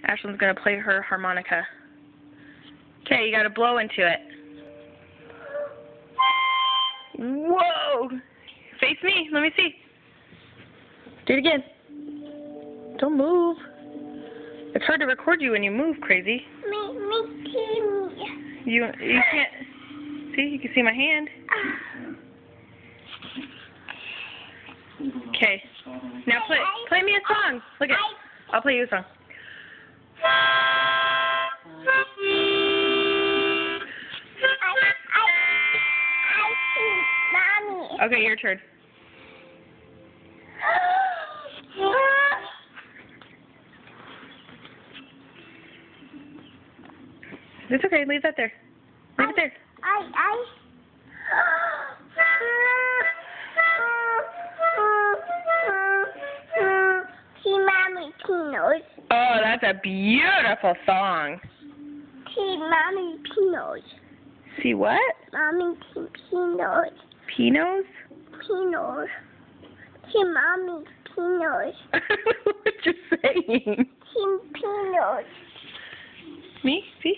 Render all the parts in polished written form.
Ashlyn's going to play her harmonica. Okay, you got to blow into it. Whoa! Face me. Let me see. Do it again. Don't move. It's hard to record you when you move, crazy. You can't. See, you can see my hand. Okay. Now play me a song. Look at. I'll play you a song. Okay, your turn. It's okay. Leave that there. Leave it there. See, Mommy Pinos. Oh, that's a beautiful song. See, Mommy Pinos. See what? Mommy Pinos. Pinos? Pinos. See, Mommy Pinos. What you saying? See, Pinos. Me? See?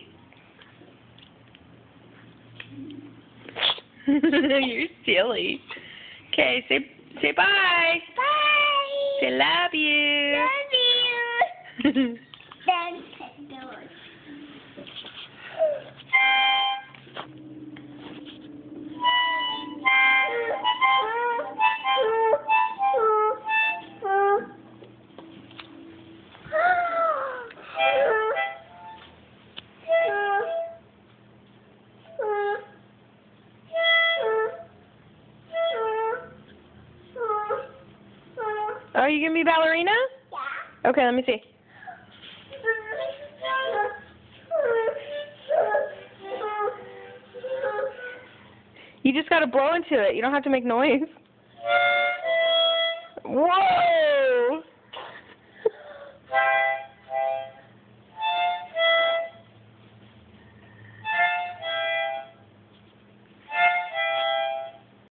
You're silly. Okay, say bye. Bye. Say love you. Love you. Then pet doors. Oh, you gonna be ballerina? Yeah. Okay, let me see. You just gotta blow into it. You don't have to make noise. Whoa!